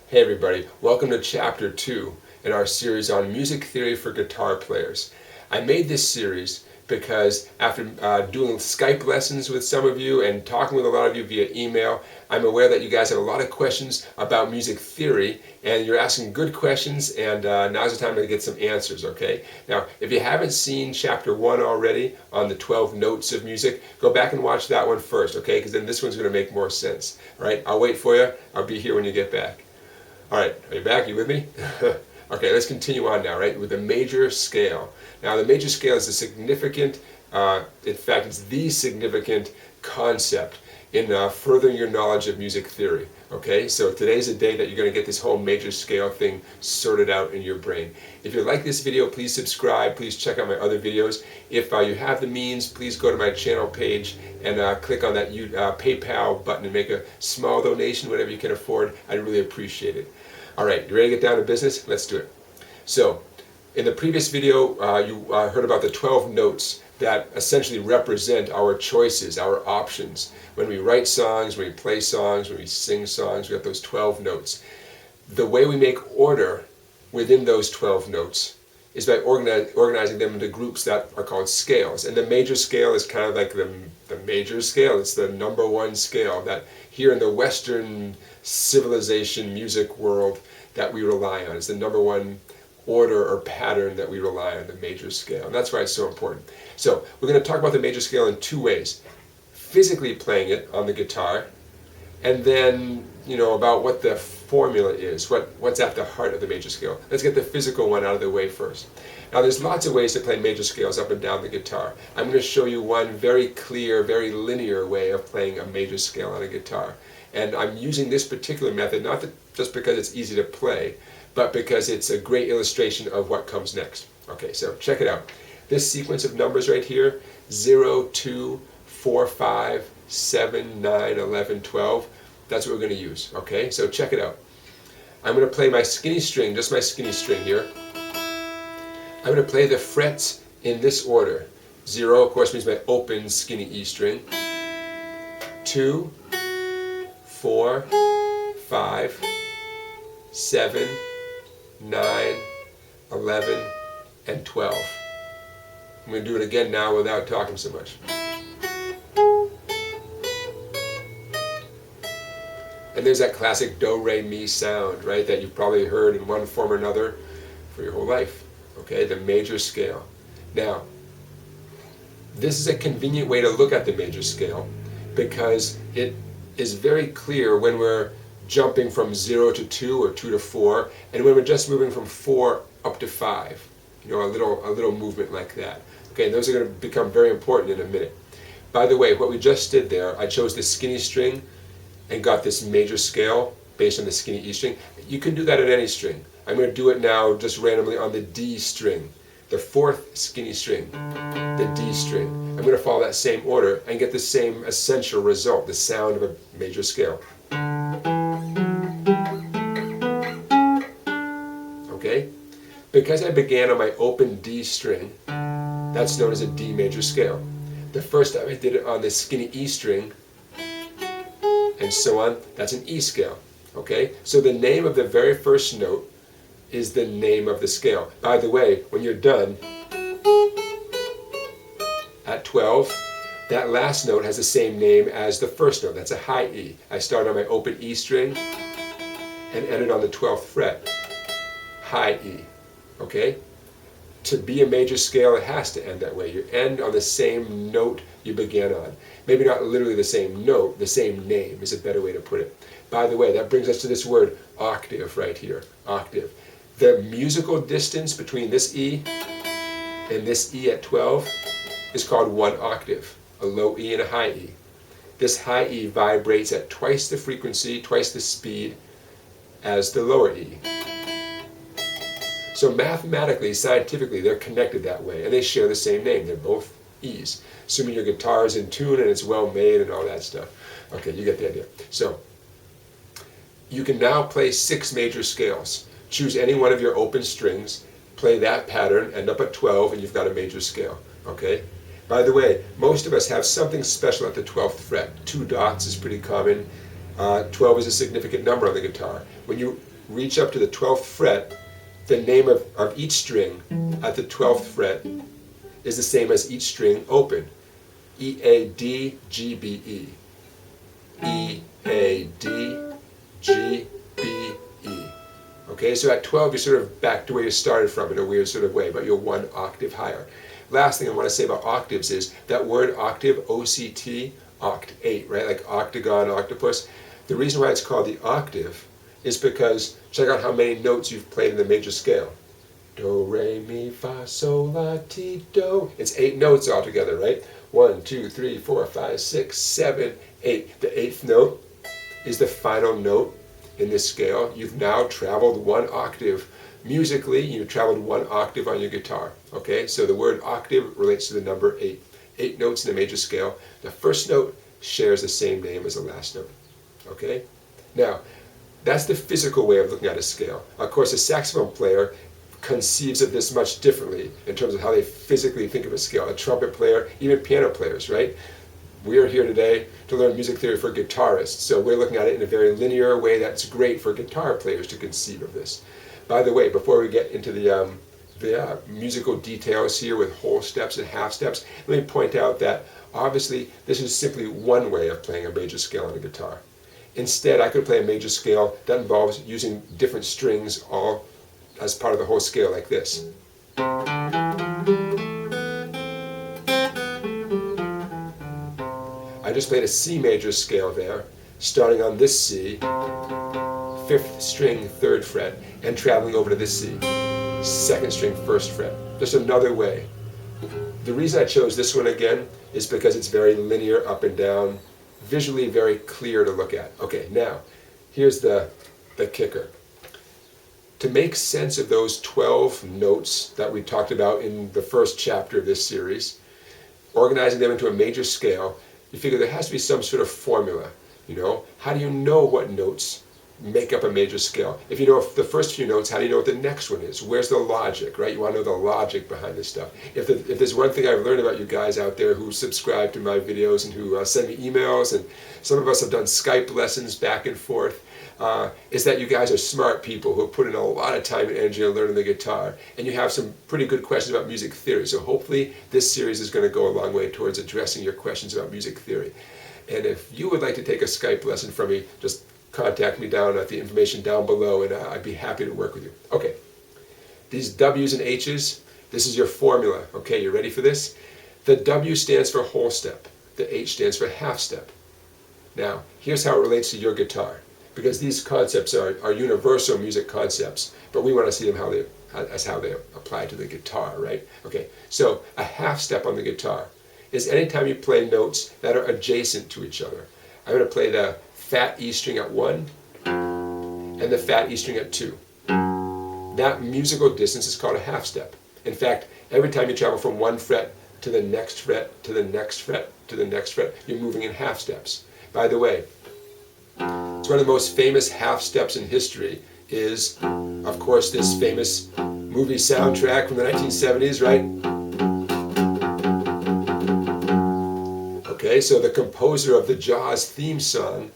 Hey everybody, welcome to Chapter 2 in our series on music theory for guitar players. I made this series because after doing Skype lessons with some of you and talking with a lot of you via email, I'm aware that you guys have a lot of questions about music theory and you're asking good questions, and now's the time to get some answers, okay? Now, if you haven't seen Chapter 1 already on the 12 notes of music, go back and watch that one first, okay? Because then this one's going to make more sense, all right? I'll wait for you. I'll be here when you get back. All right, are you back? You with me? Okay, let's continue on now, right, with the major scale. Now, the major scale is a significant, in fact, it's the significant concept in furthering your knowledge of music theory. Okay, so today's a day that you're going to get this whole major scale thing sorted out in your brain. If you like this video, please subscribe. Please check out my other videos. If you have the means, please go to my channel page and click on that PayPal button and make a small donation, whatever you can afford. I'd really appreciate it. All right, you ready to get down to business? Let's do it. So, in the previous video, you heard about the 12 notes that essentially represent our choices, our options. When we write songs, when we play songs, when we sing songs, we have those 12 notes. The way we make order within those 12 notes is by organizing them into groups that are called scales. And the major scale is kind of like the major scale. It's the number one scale that here in the Western civilization music world that we rely on. It's the number one order or pattern that we rely on, the major scale. And that's why it's so important. So we're going to talk about the major scale in two ways. Physically playing it on the guitar, and then, about what the formula is, what's at the heart of the major scale. Let's get the physical one out of the way first. Now, there's lots of ways to play major scales up and down the guitar. I'm going to show you one very clear, very linear way of playing a major scale on a guitar. And I'm using this particular method not just because it's easy to play, but because it's a great illustration of what comes next. Okay, so check it out. This sequence of numbers right here, 0, 2, 4, 5, 7, 9, 11, 12, that's what we're going to use. Okay, so check it out. I'm going to play my skinny string, just my skinny string here. I'm going to play the frets in this order. 0, of course, means my open skinny E string. 2, 4, 5, 7, 9, 11, and 12. I'm going to do it again now without talking so much. And there's that classic do, re, mi sound, right, that you've probably heard in one form or another for your whole life. Okay, the major scale. Now, this is a convenient way to look at the major scale because it is very clear when we're jumping from 0 to 2 or 2 to 4, and when we're just moving from 4 up to 5. A little movement like that. Okay, and those are going to become very important in a minute. By the way, what we just did there, I chose the skinny string and got this major scale based on the skinny E string. You can do that on any string. I'm going to do it now just randomly on the D string, the fourth skinny string, the D string. I'm going to follow that same order and get the same essential result, the sound of a major scale. Okay? Because I began on my open D string, that's known as a D major scale. The first time I did it on the skinny E string, and so on, that's an E scale. Okay? So the name of the very first note is the name of the scale. By the way, when you're done, at 12, that last note has the same name as the first note. That's a high E. I start on my open E string and ended on the 12th fret. High E. Okay? To be a major scale, it has to end that way. You end on the same note you began on. Maybe not literally the same note, the same name is a better way to put it. By the way, that brings us to this word octave right here. Octave. The musical distance between this E and this E at 12 is called one octave. A low E and a high E. This high E vibrates at twice the frequency, twice the speed as the lower E. So mathematically, scientifically, they're connected that way, and they share the same name. They're both E's, assuming your guitar is in tune and it's well made and all that stuff. Okay, you get the idea. So you can now play 6 major scales. Choose any one of your open strings, play that pattern, end up at 12, and you've got a major scale. Okay? By the way, most of us have something special at the 12th fret. 2 dots is pretty common. 12 is a significant number on the guitar. When you reach up to the 12th fret, the name of each string at the 12th fret is the same as each string open. E, A, D, G, B, E. E, A, D, G, B, E. Okay, so at 12 you're sort of back to where you started from in a weird sort of way, but you're one octave higher. Last thing I want to say about octaves is that word octave, O-C-T, oct8, right? Like octagon, octopus. The reason why it's called the octave is because check out how many notes you've played in the major scale. Do, re, mi, fa, sol, la, ti, do. It's 8 notes altogether, right? 1, 2, 3, 4, 5, 6, 7, 8. The 8th note is the final note in this scale. You've now traveled 1 octave. Musically, you've traveled 1 octave on your guitar. Okay, so the word octave relates to the number 8. 8 notes in the major scale. The first note shares the same name as the last note. Okay? Now, that's the physical way of looking at a scale. Of course, a saxophone player conceives of this much differently in terms of how they physically think of a scale. A trumpet player, even piano players, right? We are here today to learn music theory for guitarists, so we're looking at it in a very linear way that's great for guitar players to conceive of this. By the way, before we get into the musical details here with whole steps and half steps, let me point out that obviously this is simply one way of playing a major scale on a guitar. Instead, I could play a major scale that involves using different strings all as part of the whole scale like this. I just played a C major scale there, starting on this C, 5th string, 3rd fret, and traveling over to this C, 2nd string, 1st fret. Just another way. The reason I chose this one again is because it's very linear up and down, visually very clear to look at. Okay, now, here's the kicker. To make sense of those 12 notes that we talked about in the first chapter of this series, organizing them into a major scale, you figure there has to be some sort of formula. You know, how do you know what notes make up a major scale? If you know the first few notes, how do you know what the next one is? Where's the logic, right? You want to know the logic behind this stuff. If there's one thing I've learned about you guys out there who subscribe to my videos and who send me emails, and some of us have done Skype lessons back and forth, is that you guys are smart people who have put in a lot of time and energy on learning the guitar, and you have some pretty good questions about music theory. So hopefully this series is going to go a long way towards addressing your questions about music theory. And if you would like to take a Skype lesson from me, just contact me down at the information down below, and I'd be happy to work with you. Okay, these W's and H's, this is your formula. Okay, you ready for this? The W stands for whole step. The H stands for half step. Now, here's how it relates to your guitar, because these concepts are universal music concepts, but we want to see them as how they apply to the guitar, right? Okay, so a half step on the guitar is anytime you play notes that are adjacent to each other. I'm going to play the fat E string at 1 and the fat E string at 2. That musical distance is called a half step. In fact, every time you travel from one fret to the next fret, to the next fret, to the next fret, you're moving in half steps. By the way, it's one of the most famous half steps in history is, of course, this famous movie soundtrack from the 1970s, right? Okay, so the composer of the Jaws theme song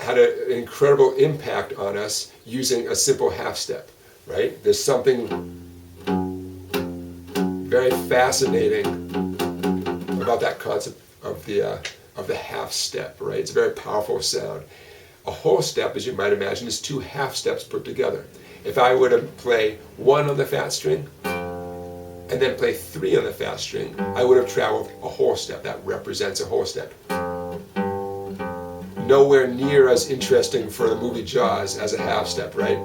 had an incredible impact on us using a simple half step, right? There's something very fascinating about that concept of the half step, right? It's a very powerful sound. A whole step, as you might imagine, is 2 half steps put together. If I were to play 1 on the fat string and then play 3 on the fat string, I would have traveled a whole step. That represents a whole step. Nowhere near as interesting for the movie Jaws as a half step, right?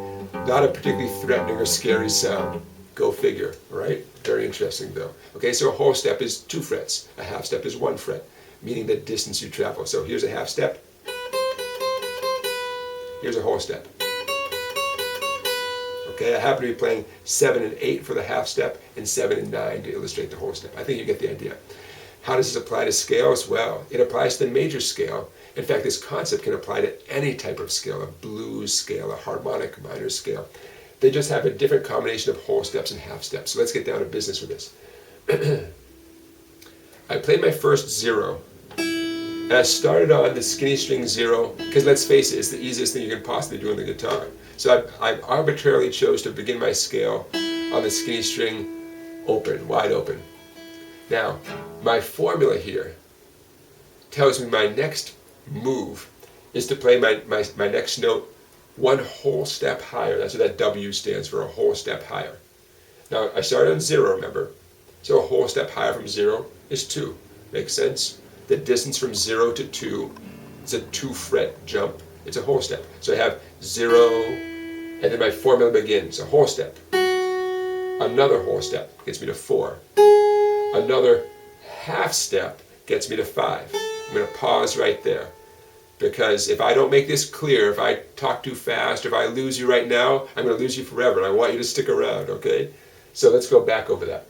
Not a particularly threatening or scary sound. Go figure, right? Very interesting though. Okay, so a whole step is 2 frets. A half step is 1 fret, meaning the distance you travel. So here's a half step. Here's a whole step. Okay, I happen to be playing 7 and 8 for the half step and 7 and 9 to illustrate the whole step. I think you get the idea. How does this apply to scales? Well, it applies to the major scale. In fact, this concept can apply to any type of scale, a blues scale, a harmonic minor scale. They just have a different combination of whole steps and half steps. So let's get down to business with this. I played my first 0 And I started on the skinny string 0, because let's face it, it's the easiest thing you can possibly do on the guitar. So I arbitrarily chose to begin my scale on the skinny string open, wide open. Now, my formula here tells me my next move is to play my next note one whole step higher. That's what that W stands for, a whole step higher. Now, I started on 0, remember? So a whole step higher from 0 is 2. Makes sense? The distance from 0 to 2 is a 2-fret jump. It's a whole step. So I have 0, and then my formula begins, a whole step. Another whole step gets me to 4. Another half step gets me to 5. I'm going to pause right there, because if I don't make this clear, if I talk too fast, if I lose you right now, I'm going to lose you forever, and I want you to stick around, okay? So let's go back over that.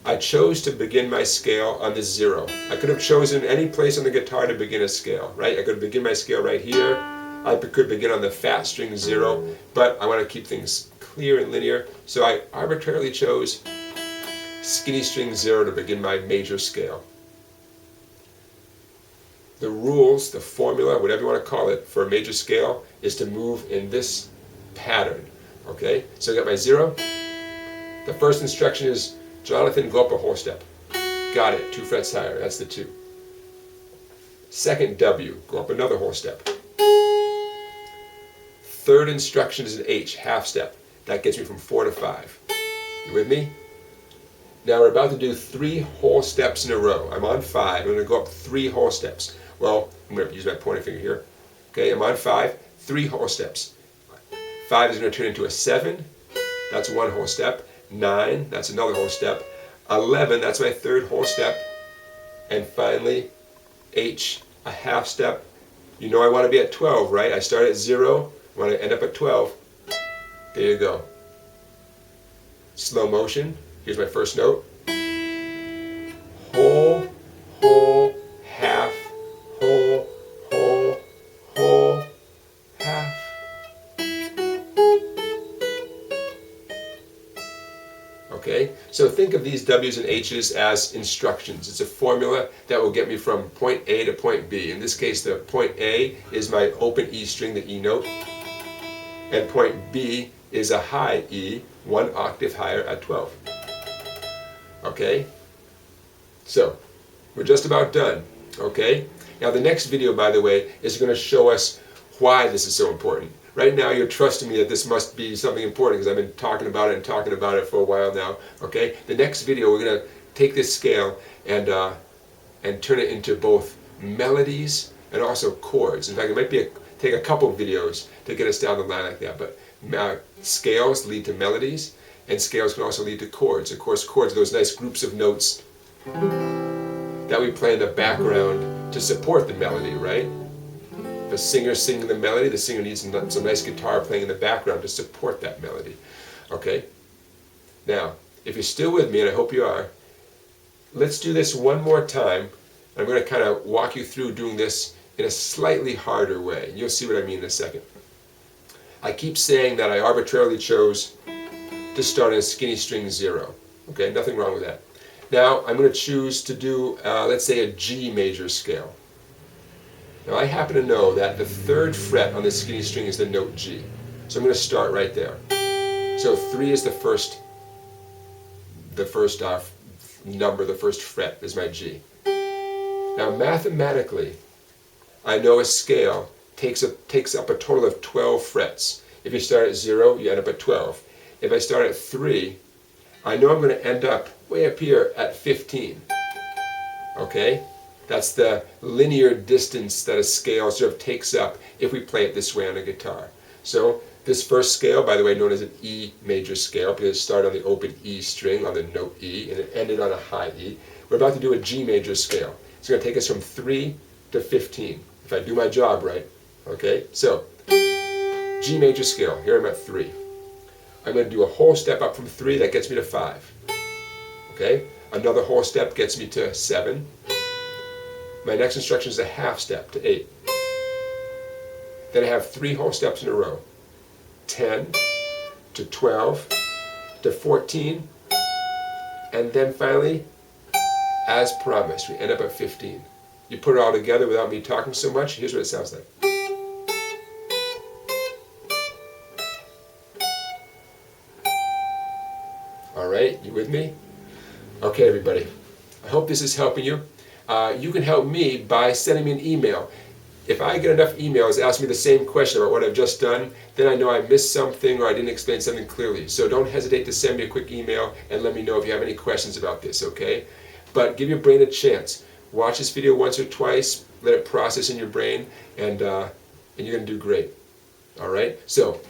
I chose to begin my scale on the 0. I could have chosen any place on the guitar to begin a scale, right? I could begin my scale right here. I could begin on the fat string 0, but I want to keep things clear and linear, so I arbitrarily chose skinny string 0 to begin my major scale. The rules, the formula, whatever you want to call it, for a major scale is to move in this pattern, okay? So I got my 0. The first instruction is, Jonathan, go up a whole step. Got it, 2 frets higher, that's the 2. Second W, go up another whole step. Third instruction is an H, half step. That gets me from 4 to 5. You with me? Now we're about to do 3 whole steps in a row. I'm on 5, I'm going to go up 3 whole steps. Well, I'm going to use my pointer finger here. Okay, I'm on 5, 3 whole steps. 5 is going to turn into a 7, that's 1 whole step. 9, that's another whole step. 11, that's my 3rd whole step. And finally, H, a half step. You know I want to be at 12, right? I start at 0, I want to end up at 12. There you go. Slow motion. Here's my first note. Whole, whole, half, whole, whole, whole, half. Okay, so think of these W's and H's as instructions. It's a formula that will get me from point A to point B. In this case, the point A is my open E string, the E note, and point B is a high E, 1 octave higher at 12. Okay, so we're just about done. Okay, now the next video, by the way, is going to show us why this is so important. Right now you're trusting me that this must be something important because I've been talking about it for a while now. Okay, the next video we're going to take this scale and turn it into both melodies and also chords. In fact, it might be take a couple videos to get us down the line like that, but scales lead to melodies, and scales can also lead to chords. Of course, chords are those nice groups of notes that we play in the background to support the melody, right? If a singer's singing the melody, the singer needs some nice guitar playing in the background to support that melody. Okay? Now, if you're still with me, and I hope you are, let's do this one more time. I'm going to kind of walk you through doing this in a slightly harder way. You'll see what I mean in a second. I keep saying that I arbitrarily chose to start on a skinny string 0. Okay, nothing wrong with that. Now I'm going to choose to do, let's say, a G major scale. Now I happen to know that the 3rd fret on this skinny string is the note G. So I'm going to start right there. So 3 is the first number, the first fret is my G. Now mathematically, I know a scale takes up a total of 12 frets. If you start at 0, you end up at 12. If I start at 3, I know I'm going to end up way up here at 15. Okay? That's the linear distance that a scale sort of takes up if we play it this way on a guitar. So this first scale, by the way, known as an E major scale, because it started on the open E string on the note E and it ended on a high E. We're about to do a G major scale. It's going to take us from 3 to 15, if I do my job right. Okay, so G major scale, here I'm at 3. I'm going to do a whole step up from 3, that gets me to 5. Okay, another whole step gets me to 7. My next instruction is a half step to 8. Then I have 3 whole steps in a row. 10 to 12 to 14, and then finally, as promised, we end up at 15. you put it all together without me talking so much, here's what it sounds like. All right, you with me? Okay, everybody. I hope this is helping you. You can help me by sending me an email. If I get enough emails asking me the same question about what I've just done, then I know I missed something or I didn't explain something clearly. So don't hesitate to send me a quick email and let me know if you have any questions about this, okay? But give your brain a chance. Watch this video once or twice, let it process in your brain, and you're going to do great. All right? So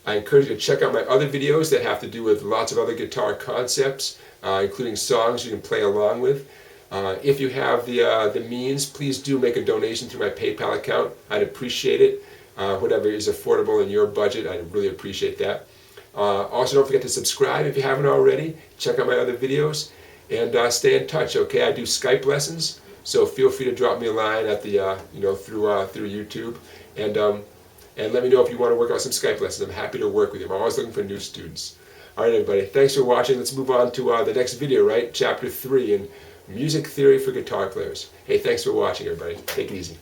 I encourage you to check out my other videos that have to do with lots of other guitar concepts, including songs you can play along with. If you have the means, please do make a donation through my PayPal account. I'd appreciate it. Whatever is affordable in your budget, I'd really appreciate that. Also, don't forget to subscribe if you haven't already. Check out my other videos, and stay in touch. Okay, I do Skype lessons, so feel free to drop me a line at the through YouTube, and let me know if you want to work out some Skype lessons. I'm happy to work with you. I'm always looking for new students. All right, everybody. Thanks for watching. Let's move on to the next video, right? Chapter 3 in Music Theory for Guitar Players. Hey, thanks for watching, everybody. Take it easy.